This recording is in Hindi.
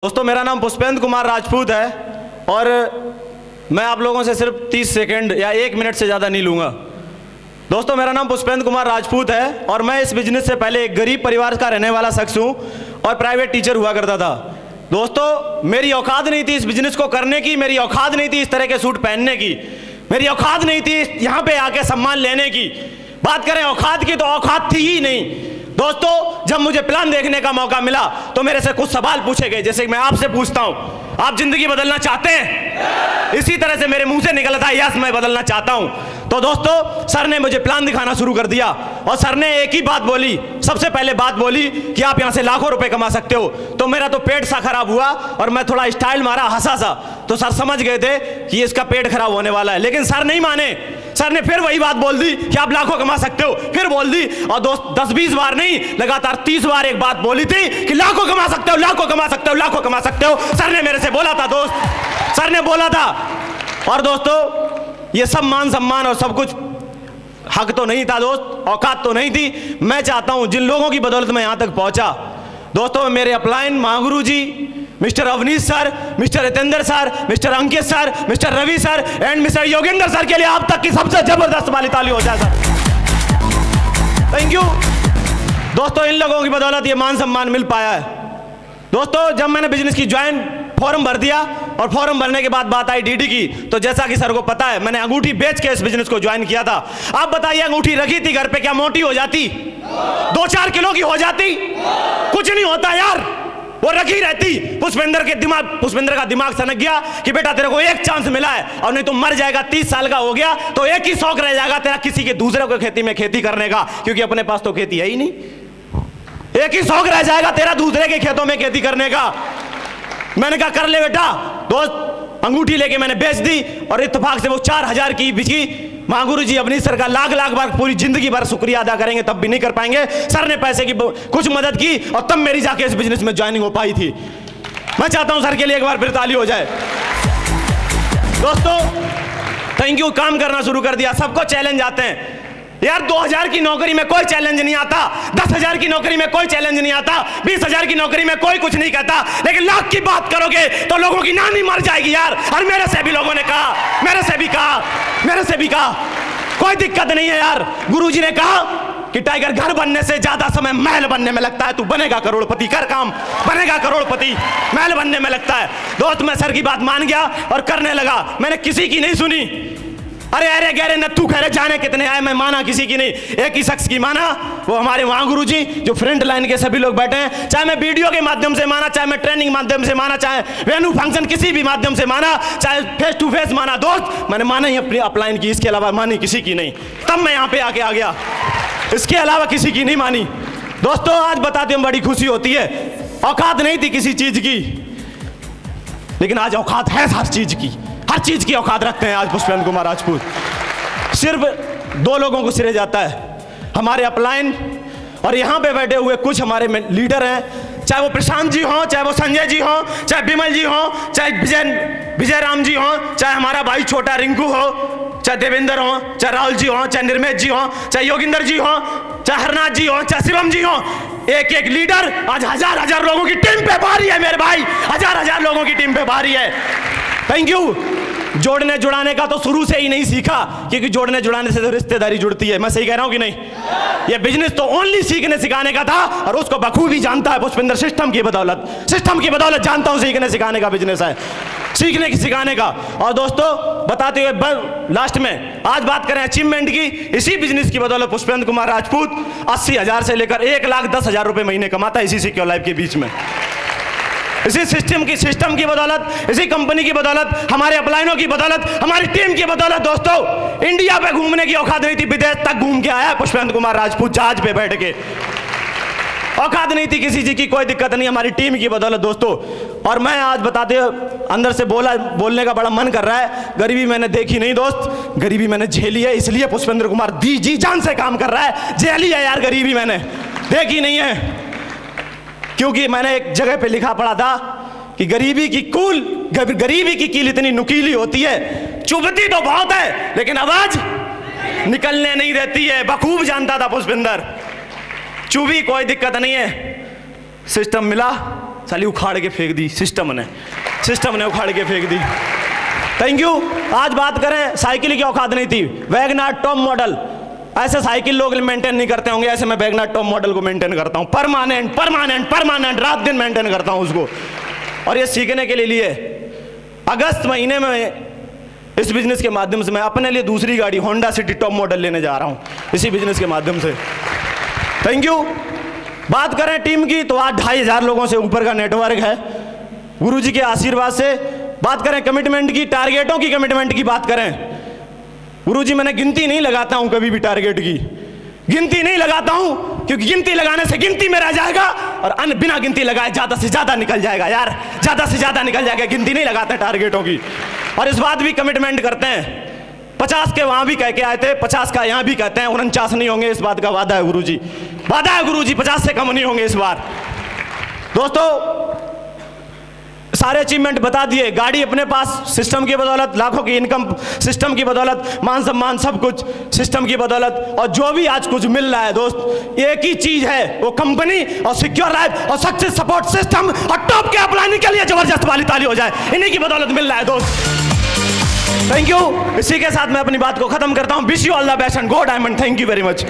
दोस्तों मेरा नाम पुष्पेंद्र कुमार राजपूत है और मैं आप लोगों से सिर्फ 30 सेकंड या 1 मिनट से ज़्यादा नहीं लूँगा। दोस्तों मेरा नाम पुष्पेंद्र कुमार राजपूत है और मैं इस बिजनेस से पहले एक गरीब परिवार का रहने वाला शख्स हूँ और प्राइवेट टीचर हुआ करता था। दोस्तों मेरी औकात नहीं थी इस बिजनेस को करने की, मेरी औकात नहीं थी इस तरह के सूट पहनने की, मेरी औकात नहीं थी यहाँ पे आके सम्मान लेने की। बात करें औकात की तो औकात थी ही नहीं। दोस्तों जब मुझे प्लान देखने का मौका मिला तो मेरे से कुछ सवाल पूछे गए, जैसे मैं आपसे पूछता हूं, आप जिंदगी बदलना चाहते हैं? इसी तरह से मेरे मुंह से निकला था यस मैं बदलना चाहता हूं। तो दोस्तों सर ने मुझे प्लान दिखाना शुरू कर दिया और सर ने एक ही बात बोली, सबसे पहले बात बोली कि आप यहां से लाखों रुपए कमा सकते हो। तो मेरा तो पेट सा खराब हुआ और मैं थोड़ा स्टाइल मारा, हंसा सा, तो सर समझ गए थे कि इसका पेट खराब होने वाला है। लेकिन सर नहीं माने, सर ने फिर वही बात बोल दी कि आप लाखों कमा सकते हो, फिर बोल दी। और दोस्त 10-20 बार नहीं, लगातार 30 बार एक बात बोली थी कि लाखों कमा सकते हो, लाखों कमा सकते हो, लाखों कमा सकते हो। सर ने मेरे से बोला था दोस्त, सर ने बोला था। और दोस्तों ये सब मान सम्मान और सब कुछ हक तो नहीं था दोस्त, औकात तो नहीं थी। मैं चाहता हूं जिन लोगों की बदौलत मैं यहां तक पहुंचा, दोस्तों मेरे अपलाइन महागुरु ji, mister Avneesh sir, mister Hitendra sir, mister Ankit sir, mister Ravi sir and mister Yogendra sir के लिए आप तक की सबसे जबरदस्त वाली ताली हो जाए सर। थैंक यू दोस्तों, इन लोगों की बदौलत ये मान सम्मान मिल पाया है। दोस्तों जब मैंने बिजनेस की ज्वाइन फॉर्म भर दिया और फॉर्म भरने के बाद बात आई डीडी की, तो जैसा कि सर को पता है मैंने अंगूठी बेच के इस बिजनेस को ज्वाइन किया था। आप बताइए अंगूठी रखी थी घर पे, क्या मोटी हो जाती? 2-4 किलो की हो जाती? कुछ नहीं होता यार, वो रखी रहती। पुष्पेंद्र का दिमाग सनक गया कि बेटा तेरे को एक चांस मिला है और नहीं तो मर जाएगा, 30 साल का हो गया तो एक ही शौक रह जाएगा तेरा, किसी के दूसरे को खेती में खेती करने का, क्योंकि अपने पास तो खेती है ही नहीं। एक ही शौक रह जाएगा तेरा दूसरे के खेतों में खेती करने का। मैंने कहा कर ले बेटा। दोस्त अंगूठी लेके मैंने बेच दी और इत्तेफाक से वो 4000 की बिकी। महागुरु जी अवनीश सर का लाख बार पूरी जिंदगी भर शुक्रिया अदा करेंगे तब भी नहीं कर पाएंगे। सर ने पैसे की कुछ मदद की और तब मेरी जाके इस बिजनेस में ज्वाइनिंग हो पाई थी। मैं चाहता हूं सर के लिए एक बार फिर ताली हो जाए। दोस्तों थैंक यू। काम करना शुरू कर दिया, सबको चैलेंज आते हैं यार। 2000 की नौकरी में कोई चैलेंज नहीं आता, 10,000 की नौकरी में कोई चैलेंज नहीं आता, 20,000 की नौकरी में कोई कुछ नहीं कहता, लेकिन लाख की बात करोगे तो लोगों की नानी मर जाएगी यार। और मेरे से भी लोगों ने कहा, मेरे से भी कहा कोई दिक्कत नहीं है यार। गुरुजी ने कहा कि टाइगर घर बनने से ज्यादा समय महल बनने में लगता है, तू बनेगा करोड़पति, कर काम, बनेगा करोड़पति, महल बनने में लगता है। दोस्त मैं सर की बात मान गया और करने लगा, मैंने किसी की नहीं सुनी। अरे गहरे नत्थू खैरे जाने कितने आए, मैं माना किसी की नहीं, एक ही शख्स की माना, वो हमारे वहाँ गुरु जी जो फ्रंट लाइन के सभी लोग बैठे हैं। चाहे मैं वीडियो के माध्यम से माना, चाहे मैं ट्रेनिंग माध्यम से माना, चाहे वेन्यू फंक्शन किसी भी माध्यम से माना, चाहे फेस टू फेस माना, दोस्त मैंने माना ही अपनी अपलाइन की, इसके अलावा मानी किसी की नहीं। तब मैं यहाँ पे आके आ गया, इसके अलावा किसी की नहीं मानी। दोस्तों आज बताते हैं बड़ी खुशी होती है। औकात नहीं थी किसी चीज की, लेकिन आज औकात है हर चीज की, हर चीज की औकात रखते हैं आज पुष्पेंद्र कुमार राजपूत। सिर्फ 2 लोगों को सिरे जाता है, हमारे अपलाइन और यहाँ पे बैठे हुए कुछ हमारे लीडर हैं, चाहे वो प्रशांत जी हों, चाहे वो संजय जी हों, चाहे विमल जी हों, चाहे विजय राम जी हों, चाहे हमारा भाई छोटा रिंकू हो, चाहे देवेंद्र हो, चाहे राहुल जी हो, चाहे निर्मेश जी हो, चाहे योगिंदर जी हो, चाहे हरनाथ जी हो, चाहे शिवम जी हो, एक लीडर आज हजार लोगों की टीम पे भारी है मेरे भाई, हजार लोगों की टीम पे भारी है। Thank you. जोड़ने जुड़ाने का तो शुरू से ही नहीं सीखा, क्योंकि जोड़ने जुड़ाने से तो रिश्तेदारी जुड़ती है। मैं सही कह रहा हूं कि नहीं? ये बिजनेस तो ओनली सीखने सिखाने का था और उसको बखूबी जानता है पुष्पेंद्र, सिस्टम की बदौलत जानता हूं सीखने सिखाने का बिजनेस है, सीखने की सिखाने का। और दोस्तों बताते हुए लास्ट में आज बात करें अचीवमेंट की, इसी बिजनेस की बदौलत पुष्पेंद्र कुमार राजपूत 80,000 से लेकर 1,10,000 रुपए महीने कमाता है इसी सिक्योर लाइफ के बीच में। इसी सिस्टम की बदौलत, इसी कंपनी की बदौलत, हमारे अपलाइनों की बदौलत, हमारी टीम की बदौलत। दोस्तों इंडिया पे घूमने की औकात नहीं थी, विदेश तक घूम के आया है पुष्पेंद्र कुमार राजपूत जहाज पे बैठ के। औकात नहीं थी किसी चीज की, कोई दिक्कत नहीं, हमारी टीम की बदौलत दोस्तों। और मैं आज बताते अंदर से बोलने का बड़ा मन कर रहा है। गरीबी मैंने देखी नहीं दोस्त, गरीबी मैंने झेली है, इसलिए पुष्पेंद्र कुमार जी जान से काम कर रहा है। झेली है यार, गरीबी मैंने देखी नहीं है, क्योंकि मैंने एक जगह पे लिखा पड़ा था कि गरीबी की कील इतनी नुकीली होती है, चुभती तो बहुत है लेकिन आवाज निकलने नहीं देती है। बखूब जानता था पुष्पेंद्र, चुभी कोई दिक्कत नहीं है, सिस्टम मिला, साली उखाड़ के फेंक दी सिस्टम ने उखाड़ के फेंक दी। Thank you. आज बात करें साइकिल की औकात नहीं थी, वैगनार टॉप मॉडल, ऐसे साइकिल लोग मेंटेन नहीं करते होंगे, ऐसे मैं वैगनार टॉप मॉडल को मेंटेन करता हूं, परमानेंट रात दिन मेंटेन करता हूं उसको। और ये सीखने के लिए अगस्त महीने में इस बिजनेस के माध्यम से मैं अपने लिए दूसरी गाड़ी होंडा सिटी टॉप मॉडल लेने जा रहा हूं, इसी बिजनेस के माध्यम से। Thank you. बात करें टीम की तो आज 2500 लोगों से ऊपर का नेटवर्क है गुरुजी के आशीर्वाद से। बात करें कमिटमेंट की, टारगेटों की कमिटमेंट की बात करें, गुरुजी मैंने गिनती नहीं लगाता हूं कभी भी, टारगेट की गिनती नहीं लगाता हूं, क्योंकि गिनती लगाने से गिनती में रह जाएगा और बिना गिनती लगाए ज्यादा से ज्यादा निकल जाएगा यार, ज्यादा से ज्यादा निकल जाएगा। गिनती नहीं लगाते टारगेटों की। और इस बात भी कमिटमेंट करते हैं, 50 के वहां भी कह के आए थे, 50 का यहां भी कहते हैं, 49 नहीं होंगे, इस बात का वादा है गुरुजी, वादा है गुरुजी, 50 से कम नहीं होंगे इस बार। दोस्तों सारे अचीवमेंट बता दिए, गाड़ी अपने पास सिस्टम की बदौलत, लाखों की इनकम सिस्टम की बदौलत, मान सम्मान सब कुछ सिस्टम की बदौलत। और जो भी आज कुछ मिल रहा है दोस्त, एक ही चीज है, वो कंपनी और सिक्योर लाइफ और सक्सेस सपोर्ट सिस्टम और टॉप के अपलाइनिंग के लिए जबरदस्त वाली ताली हो जाए, इन्हीं की बदौलत मिल रहा है दोस्त। Thank you. इसी के साथ मैं अपनी बात को खत्म करता हूं। Wish you all the best and go diamond. Thank you very much.